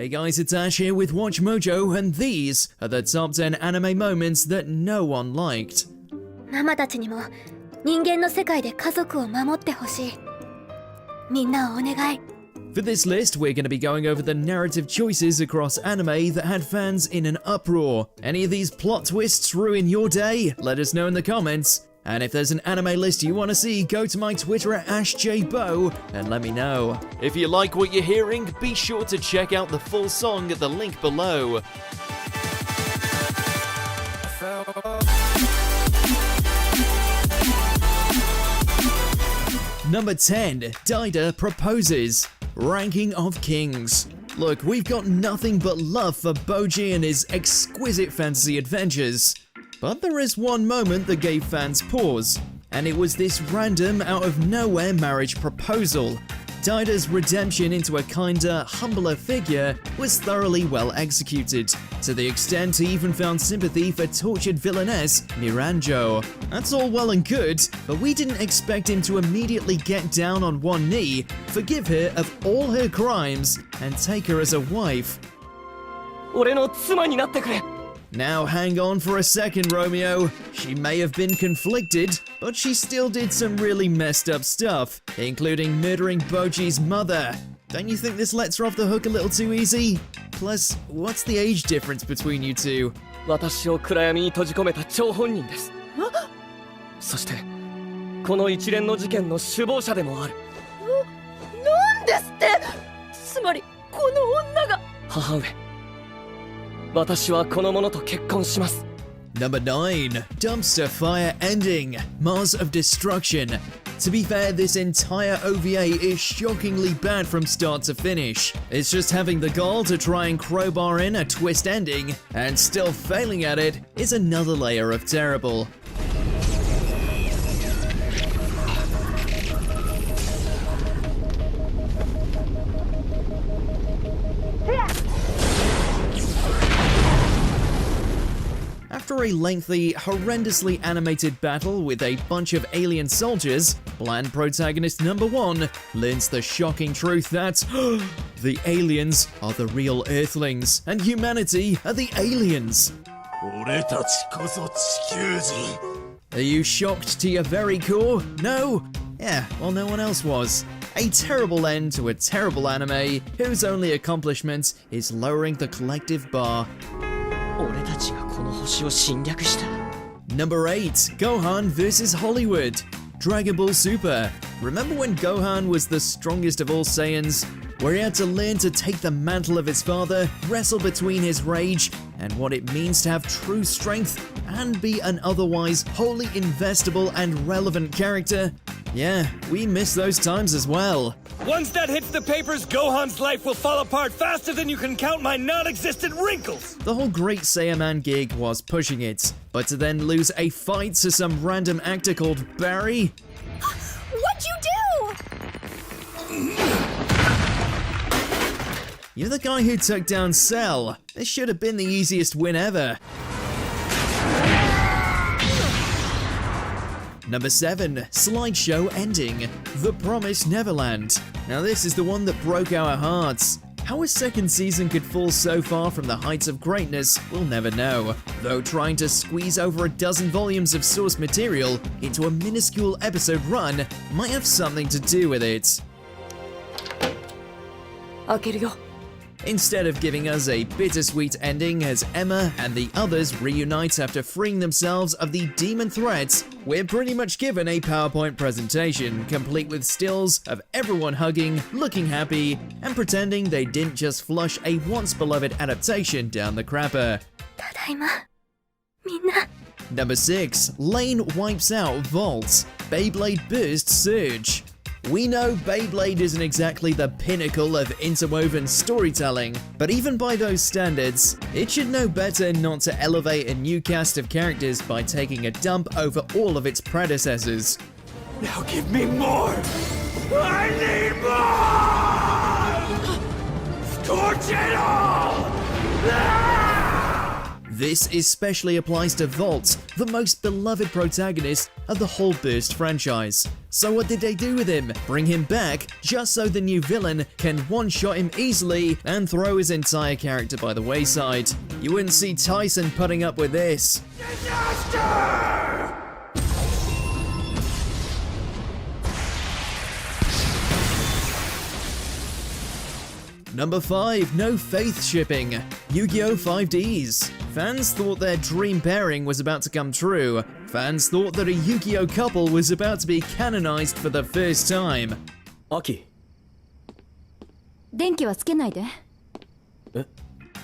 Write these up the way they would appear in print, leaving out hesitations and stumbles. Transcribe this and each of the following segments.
Hey guys, it's Ash here with WatchMojo, and these are the top 10 anime moments that no one liked. ママたちにも人間の世界で家族を守ってほしい。みんなをお願い。 For this list, we're going to be going over the narrative choices across anime that had fans in an uproar. Any of these plot twists ruin your day? Let us know in the comments. And if there's an anime list you want to see, go to my Twitter at AshJBo and let me know. If you like what you're hearing, be sure to check out the full song at the link below. Number 10, Daida proposes. Ranking of Kings. Look, we've got nothing but love for Boji and his exquisite fantasy adventures. But there is one moment that gave fans pause, and it was this random, out-of-nowhere marriage proposal. Daida's redemption into a kinder, humbler figure was thoroughly well executed, to the extent he even found sympathy for tortured villainess Miranjo. That's all well and good, but we didn't expect him to immediately get down on one knee, forgive her of all her crimes, and take her as a wife. Now hang on for a second, Romeo. She may have been conflicted, but she still did some really messed up stuff, including murdering Boji's mother. Don't you think this lets her off the hook a little too easy? Plus, what's the age difference between you two? 私を暗闇に閉じ込めた張本人です。そしてこの一連の事件の首謀者でもある。なんですって。つまりこの女が。母上。私はこの者と結婚します。 Number 9, Dumpster Fire Ending, Mars of Destruction. To be fair, this entire OVA is shockingly bad from start to finish. It's just having the gall to try and crowbar in a twist ending, and still failing at it is another layer of terrible. After a lengthy, horrendously animated battle with a bunch of alien soldiers, bland protagonist number 1 learns the shocking truth that the aliens are the real Earthlings and humanity are the aliens. Are you shocked to your very core? No? Yeah, well, no one else was. A terrible end to a terrible anime whose only accomplishment is lowering the collective bar. Number 8, Gohan vs. Hollywood. Dragon Ball Super. Remember when Gohan was the strongest of all Saiyans? Where he had to learn to take the mantle of his father, wrestle between his rage, and what it means to have true strength, and be an otherwise wholly investable and relevant character? Yeah, we miss those times as well. Once that hits the papers, Gohan's life will fall apart faster than you can count my non-existent wrinkles! The whole Great Saiyaman gig was pushing it, but to then lose a fight to some random actor called Barry? What'd you do? You're the guy who took down Cell. This should have been the easiest win ever. Number 7, Slideshow Ending, The Promised Neverland. Now this is the one that broke our hearts. How a second season could fall so far from the heights of greatness, we'll never know. Though trying to squeeze over a dozen volumes of source material into a minuscule episode run might have something to do with it. Instead of giving us a bittersweet ending as Emma and the others reunite after freeing themselves of the demon threats, we're pretty much given a PowerPoint presentation complete with stills of everyone hugging, looking happy, and pretending they didn't just flush a once-beloved adaptation down the crapper. Number 6, Lane wipes out Volt, Beyblade Burst Surge. We know Beyblade isn't exactly the pinnacle of interwoven storytelling, but even by those standards, it should know better not to elevate a new cast of characters by taking a dump over all of its predecessors. Now give me more! I need more! Scorch it all! This especially applies to Volt, the most beloved protagonist of the whole Burst franchise. So what did they do with him? Bring him back just so the new villain can one-shot him easily and throw his entire character by the wayside. You wouldn't see Tyson putting up with this. Number 5. No faith shipping. Yu-Gi-Oh! 5Ds. Fans thought their dream pairing was about to come true. Fans thought that a Yu-Gi-Oh! Couple was about to be canonized for the first time. Aki. 電気はつけないで。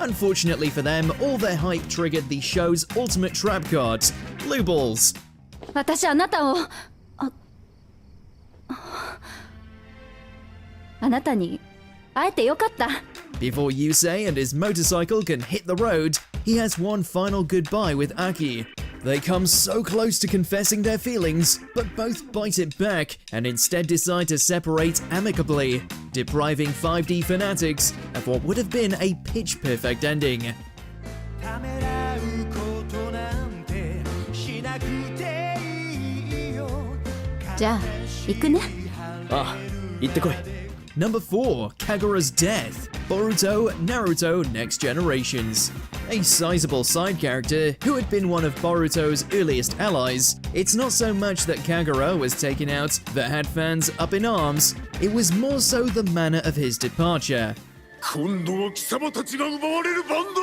Unfortunately for them, all their hype triggered the show's ultimate trap card, Blue Balls. 私あなたをあなたに会えてよかった。 Before Yusei and his motorcycle can hit the road, he has one final goodbye with Aki. They come so close to confessing their feelings, but both bite it back and instead decide to separate amicably, depriving 5D fanatics of what would have been a pitch-perfect ending. じゃあ行くね。ああ、行ってこい。 Number 4. Kagura's Death. Boruto, Naruto, Next Generations. A sizable side character who had been one of Boruto's earliest allies, it's not so much that Kagura was taken out that had fans up in arms, it was more so the manner of his departure. 今度は貴様たちが奪われる番だ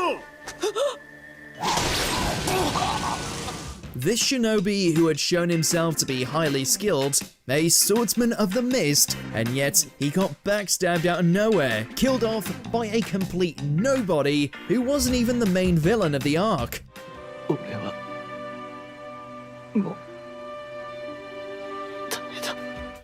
This shinobi, who had shown himself to be highly skilled, a swordsman of the mist, and yet he got backstabbed out of nowhere, killed off by a complete nobody who wasn't even the main villain of the arc. 俺はもうダメだ。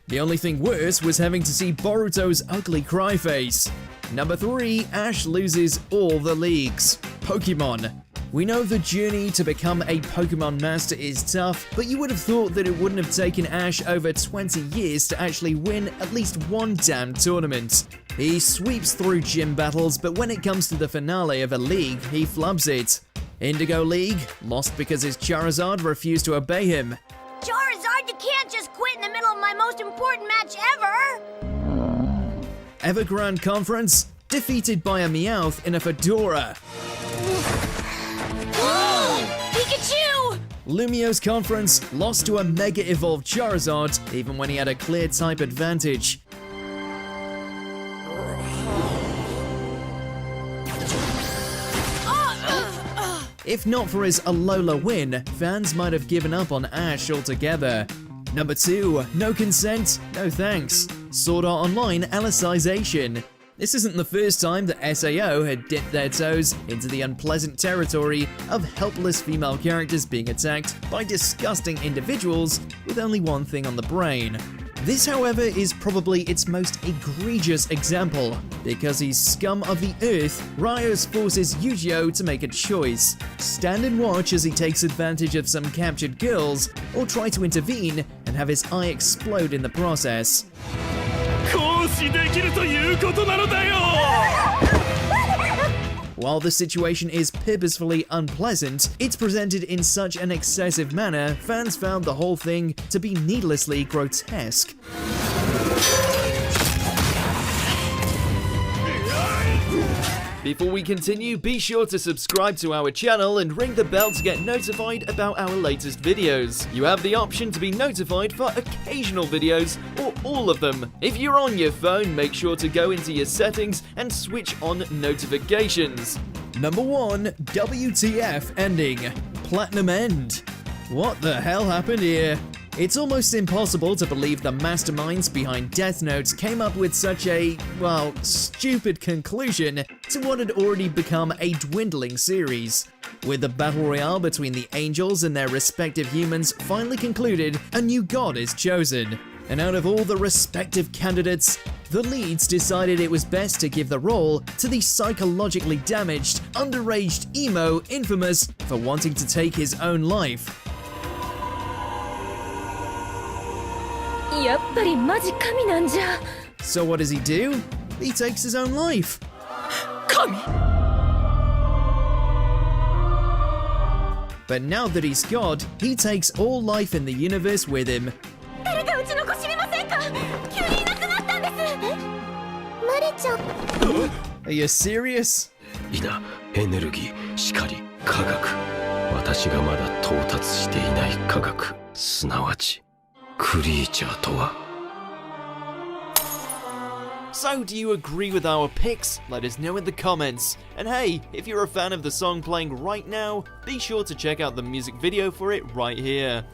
The only thing worse was having to see Boruto's ugly cry face. Number 3, Ash loses all the leagues. Pokemon. We know the journey to become a Pokemon master is tough, but you would have thought that it wouldn't have taken Ash over 20 years to actually win at least one damn tournament. He sweeps through gym battles, but when it comes to the finale of a league, he flubs it. Indigo League, lost because his Charizard refused to obey him. Charizard, you can't just quit in the middle of my most important match ever! Evergrande Conference, defeated by a Meowth in a fedora. Pikachu! Lumio's Conference lost to a Mega Evolved Charizard, even when he had a clear type advantage. If not for his Alola win, fans might have given up on Ash altogether. Number 2, no consent, no thanks. Sword Art Online Alicization. This isn't the first time that SAO had dipped their toes into the unpleasant territory of helpless female characters being attacked by disgusting individuals with only one thing on the brain. This, however, is probably its most egregious example, because he's scum of the earth. Rios forces Yu-Gi-Oh! To make a choice. Stand and watch as he takes advantage of some captured girls, or try to intervene and have his eye explode in the process. 行使できるということなのだよ While the situation is purposefully unpleasant, it's presented in such an excessive manner, fans found the whole thing to be needlessly grotesque. Before we continue, be sure to subscribe to our channel and ring the bell to get notified about our latest videos. You have the option to be notified for occasional videos or all of them. If you're on your phone, make sure to go into your settings and switch on notifications. Number 1, WTF ending. Platinum End. What the hell happened here? It's almost impossible to believe the masterminds behind Death Note came up with such a, well, stupid conclusion to what had already become a dwindling series. With the battle royale between the angels and their respective humans finally concluded, a new god is chosen. And out of all the respective candidates, the leads decided it was best to give the role to the psychologically damaged, underaged emo infamous for wanting to take his own life. やっぱりマジ神なんじゃ。 So what does he do? He takes his own life. 神 But now that he's God, he takes all life in the universe with him. 誰かうちの子知りませんか？急にいなくなったんです。マリちゃん。Are you serious? いな、エネルギー、光、科学。私がまだ到達していない科学、すなわちクリーチャーとは。So, do you agree with our picks? Let us know in the comments. And hey, if you're a fan of the song playing right now, be sure to check out the music video for it right here.